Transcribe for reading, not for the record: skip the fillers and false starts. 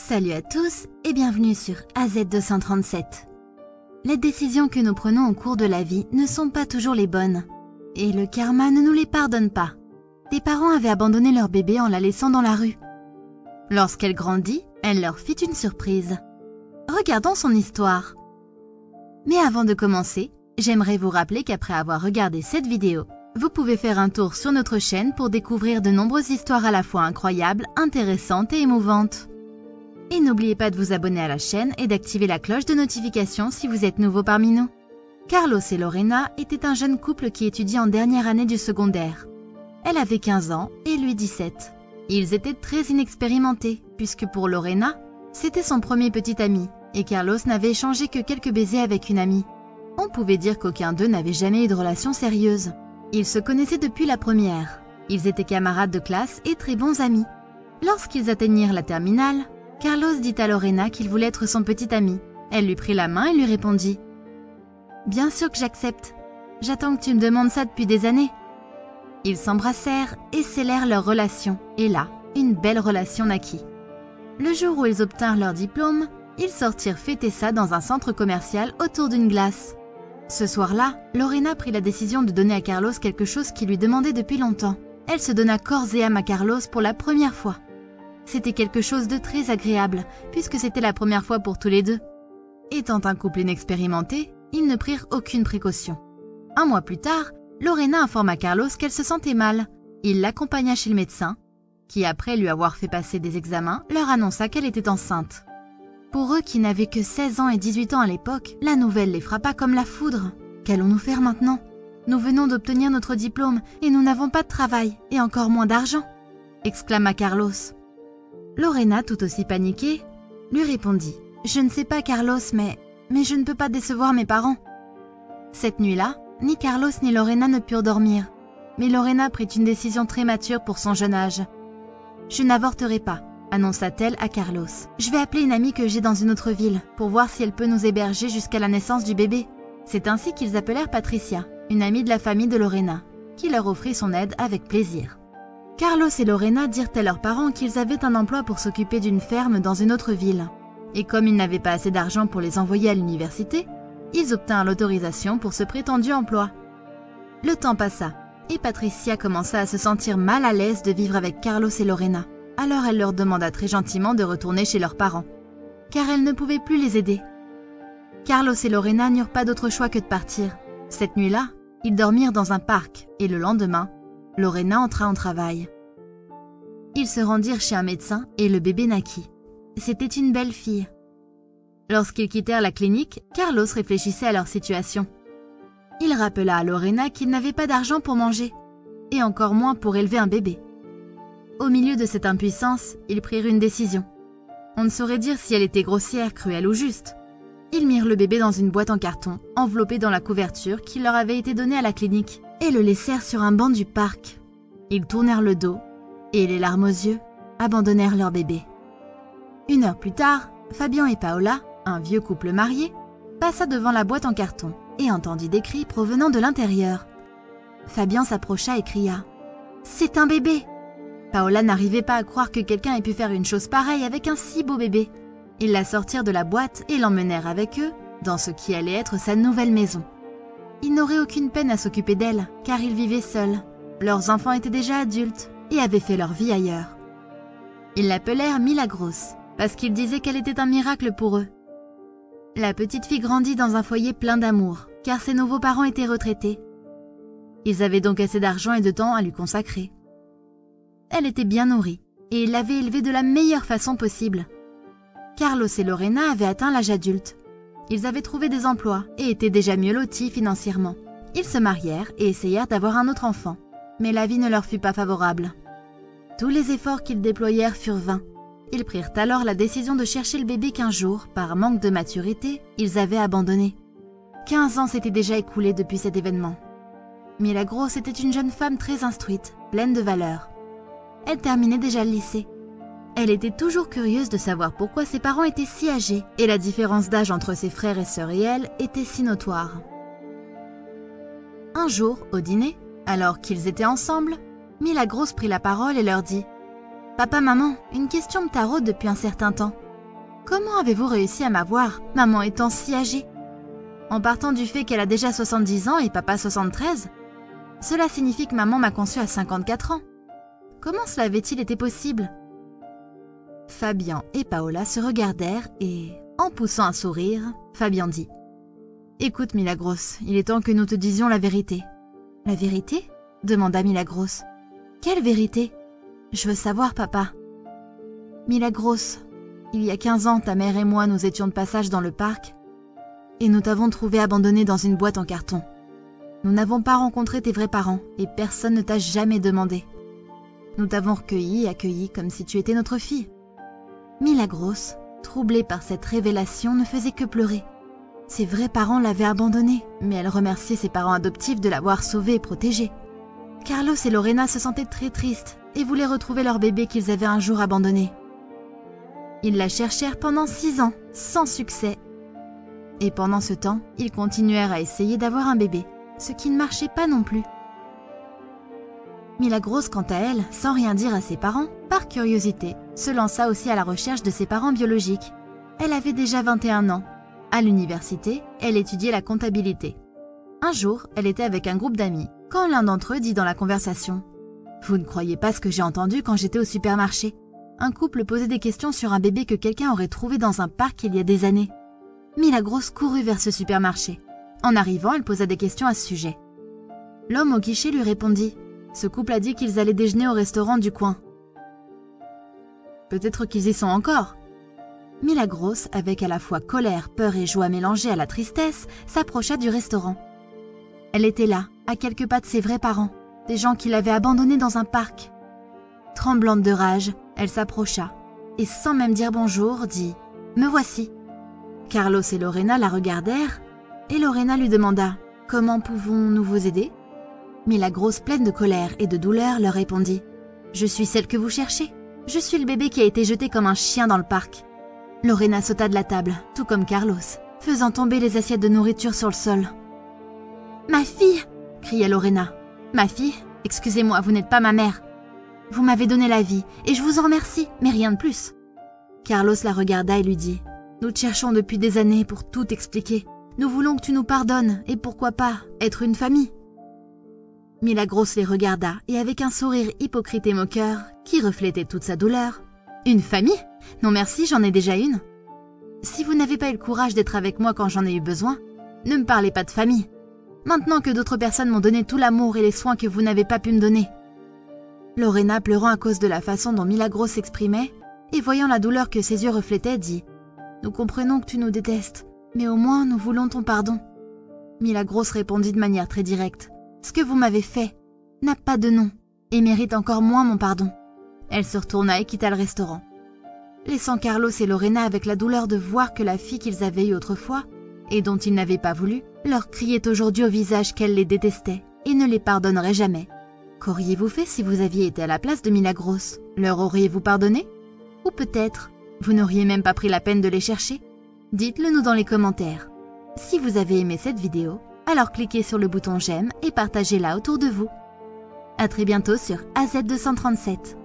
Salut à tous et bienvenue sur AZ237. Les décisions que nous prenons au cours de la vie ne sont pas toujours les bonnes. Et le karma ne nous les pardonne pas. Des parents avaient abandonné leur bébé en la laissant dans la rue. Lorsqu'elle grandit, elle leur fit une surprise. Regardons son histoire. Mais avant de commencer, j'aimerais vous rappeler qu'après avoir regardé cette vidéo, vous pouvez faire un tour sur notre chaîne pour découvrir de nombreuses histoires à la fois incroyables, intéressantes et émouvantes. Et n'oubliez pas de vous abonner à la chaîne et d'activer la cloche de notification si vous êtes nouveau parmi nous. Carlos et Lorena étaient un jeune couple qui étudie en dernière année du secondaire. Elle avait 15 ans et lui 17. Ils étaient très inexpérimentés, puisque pour Lorena, c'était son premier petit ami, et Carlos n'avait échangé que quelques baisers avec une amie. On pouvait dire qu'aucun d'eux n'avait jamais eu de relation sérieuse. Ils se connaissaient depuis la première. Ils étaient camarades de classe et très bons amis. Lorsqu'ils atteignirent la terminale, Carlos dit à Lorena qu'il voulait être son petit ami. Elle lui prit la main et lui répondit « Bien sûr que j'accepte. J'attends que tu me demandes ça depuis des années. » Ils s'embrassèrent et scellèrent leur relation. Et là, une belle relation naquit. Le jour où ils obtinrent leur diplôme, ils sortirent fêter ça dans un centre commercial autour d'une glace. Ce soir-là, Lorena prit la décision de donner à Carlos quelque chose qu'il lui demandait depuis longtemps. Elle se donna corps et âme à Carlos pour la première fois. C'était quelque chose de très agréable, puisque c'était la première fois pour tous les deux. Étant un couple inexpérimenté, ils ne prirent aucune précaution. Un mois plus tard, Lorena informa Carlos qu'elle se sentait mal. Il l'accompagna chez le médecin, qui après lui avoir fait passer des examens, leur annonça qu'elle était enceinte. Pour eux qui n'avaient que 16 ans et 18 ans à l'époque, la nouvelle les frappa comme la foudre. Qu'allons-nous faire maintenant? Nous venons d'obtenir notre diplôme et nous n'avons pas de travail, et encore moins d'argent, exclama Carlos. Lorena, tout aussi paniquée, lui répondit « Je ne sais pas, Carlos, mais je ne peux pas décevoir mes parents. » Cette nuit-là, ni Carlos ni Lorena ne purent dormir, mais Lorena prit une décision très mature pour son jeune âge. « Je n'avorterai pas, » annonça-t-elle à Carlos. « Je vais appeler une amie que j'ai dans une autre ville pour voir si elle peut nous héberger jusqu'à la naissance du bébé. » C'est ainsi qu'ils appelèrent Patricia, une amie de la famille de Lorena, qui leur offrit son aide avec plaisir. Carlos et Lorena dirent à leurs parents qu'ils avaient un emploi pour s'occuper d'une ferme dans une autre ville. Et comme ils n'avaient pas assez d'argent pour les envoyer à l'université, ils obtinrent l'autorisation pour ce prétendu emploi. Le temps passa, et Patricia commença à se sentir mal à l'aise de vivre avec Carlos et Lorena. Alors elle leur demanda très gentiment de retourner chez leurs parents, car elle ne pouvait plus les aider. Carlos et Lorena n'eurent pas d'autre choix que de partir. Cette nuit-là, ils dormirent dans un parc, et le lendemain, Lorena entra en travail. Ils se rendirent chez un médecin et le bébé naquit. C'était une belle fille. Lorsqu'ils quittèrent la clinique, Carlos réfléchissait à leur situation. Il rappela à Lorena qu'ils n'avaient pas d'argent pour manger, et encore moins pour élever un bébé. Au milieu de cette impuissance, ils prirent une décision. On ne saurait dire si elle était grossière, cruelle ou juste. Ils mirent le bébé dans une boîte en carton, enveloppée dans la couverture qui leur avait été donnée à la clinique, et le laissèrent sur un banc du parc. Ils tournèrent le dos, et les larmes aux yeux, abandonnèrent leur bébé. Une heure plus tard, Fabian et Paola, un vieux couple marié, passa devant la boîte en carton et entendit des cris provenant de l'intérieur. Fabian s'approcha et cria « C'est un bébé !» Paola n'arrivait pas à croire que quelqu'un ait pu faire une chose pareille avec un si beau bébé. Ils la sortirent de la boîte et l'emmenèrent avec eux dans ce qui allait être sa nouvelle maison. Ils n'auraient aucune peine à s'occuper d'elle, car ils vivaient seuls. Leurs enfants étaient déjà adultes et avaient fait leur vie ailleurs. Ils l'appelèrent Milagros, parce qu'ils disaient qu'elle était un miracle pour eux. La petite fille grandit dans un foyer plein d'amour, car ses nouveaux parents étaient retraités. Ils avaient donc assez d'argent et de temps à lui consacrer. Elle était bien nourrie, et ils l'avaient élevée de la meilleure façon possible. Carlos et Lorena avaient atteint l'âge adulte. Ils avaient trouvé des emplois et étaient déjà mieux lotis financièrement. Ils se marièrent et essayèrent d'avoir un autre enfant, mais la vie ne leur fut pas favorable. Tous les efforts qu'ils déployèrent furent vains. Ils prirent alors la décision de chercher le bébé qu'un jour, par manque de maturité, ils avaient abandonné. 15 ans s'étaient déjà écoulés depuis cet événement. Milagros était une jeune femme très instruite, pleine de valeurs. Elle terminait déjà le lycée. Elle était toujours curieuse de savoir pourquoi ses parents étaient si âgés et la différence d'âge entre ses frères et sœurs et elle était si notoire. Un jour, au dîner, alors qu'ils étaient ensemble, Milagros prit la parole et leur dit « Papa, maman, une question me taraude depuis un certain temps. Comment avez-vous réussi à m'avoir, maman étant si âgée? En partant du fait qu'elle a déjà 70 ans et papa 73, cela signifie que maman m'a conçu à 54 ans. Comment cela avait-il été possible? Fabian et Paola se regardèrent et, en poussant un sourire, Fabian dit « Écoute Milagros, il est temps que nous te disions la vérité. »« La vérité ?» demanda Milagros. « Quelle vérité? Je veux savoir, papa. »« Milagros, il y a 15 ans, ta mère et moi nous étions de passage dans le parc et nous t'avons trouvé abandonné dans une boîte en carton. Nous n'avons pas rencontré tes vrais parents et personne ne t'a jamais demandé. Nous t'avons recueilli et accueilli comme si tu étais notre fille. » Milagros, troublée par cette révélation, ne faisait que pleurer. Ses vrais parents l'avaient abandonnée, mais elle remerciait ses parents adoptifs de l'avoir sauvée et protégée. Carlos et Lorena se sentaient très tristes et voulaient retrouver leur bébé qu'ils avaient un jour abandonné. Ils la cherchèrent pendant 6 ans, sans succès. Et pendant ce temps, ils continuèrent à essayer d'avoir un bébé, ce qui ne marchait pas non plus. Milagros, quant à elle, sans rien dire à ses parents, par curiosité, se lança aussi à la recherche de ses parents biologiques. Elle avait déjà 21 ans. À l'université, elle étudiait la comptabilité. Un jour, elle était avec un groupe d'amis, quand l'un d'entre eux dit dans la conversation « Vous ne croyez pas ce que j'ai entendu quand j'étais au supermarché ? Un couple posait des questions sur un bébé que quelqu'un aurait trouvé dans un parc il y a des années. » Milagros courut vers ce supermarché. En arrivant, elle posa des questions à ce sujet. L'homme au guichet lui répondit « Ce couple a dit qu'ils allaient déjeuner au restaurant du coin. » « Peut-être qu'ils y sont encore. » Milagros, avec à la fois colère, peur et joie mélangées à la tristesse, s'approcha du restaurant. Elle était là, à quelques pas de ses vrais parents, des gens qui l'avaient abandonnée dans un parc. Tremblante de rage, elle s'approcha et sans même dire bonjour, dit « Me voici ». Carlos et Lorena la regardèrent et Lorena lui demanda « Comment pouvons-nous vous aider ?» Milagros, pleine de colère et de douleur, leur répondit « Je suis celle que vous cherchez. Je suis le bébé qui a été jeté comme un chien dans le parc. » Lorena sauta de la table, tout comme Carlos, faisant tomber les assiettes de nourriture sur le sol. « Ma fille !» cria Lorena. « Ma fille, excusez-moi, vous n'êtes pas ma mère. Vous m'avez donné la vie et je vous en remercie, mais rien de plus. » Carlos la regarda et lui dit « Nous te cherchons depuis des années pour tout expliquer. Nous voulons que tu nous pardonnes et pourquoi pas être une famille. » Milagros les regarda et avec un sourire hypocrite et moqueur qui reflétait toute sa douleur. « Une famille ? Non merci, j'en ai déjà une. Si vous n'avez pas eu le courage d'être avec moi quand j'en ai eu besoin, ne me parlez pas de famille. Maintenant que d'autres personnes m'ont donné tout l'amour et les soins que vous n'avez pas pu me donner. » Lorena, pleurant à cause de la façon dont Milagros s'exprimait et voyant la douleur que ses yeux reflétaient, dit « Nous comprenons que tu nous détestes, mais au moins nous voulons ton pardon. » Milagros répondit de manière très directe « Ce que vous m'avez fait n'a pas de nom et mérite encore moins mon pardon. » Elle se retourna et quitta le restaurant, laissant Carlos et Lorena avec la douleur de voir que la fille qu'ils avaient eue autrefois et dont ils n'avaient pas voulu leur criait aujourd'hui au visage qu'elle les détestait et ne les pardonnerait jamais. Qu'auriez-vous fait si vous aviez été à la place de Milagros? Leur auriez-vous pardonné? Ou peut-être, vous n'auriez même pas pris la peine de les chercher? Dites-le nous dans les commentaires. Si vous avez aimé cette vidéo, alors cliquez sur le bouton j'aime et partagez-la autour de vous. À très bientôt sur AZ237.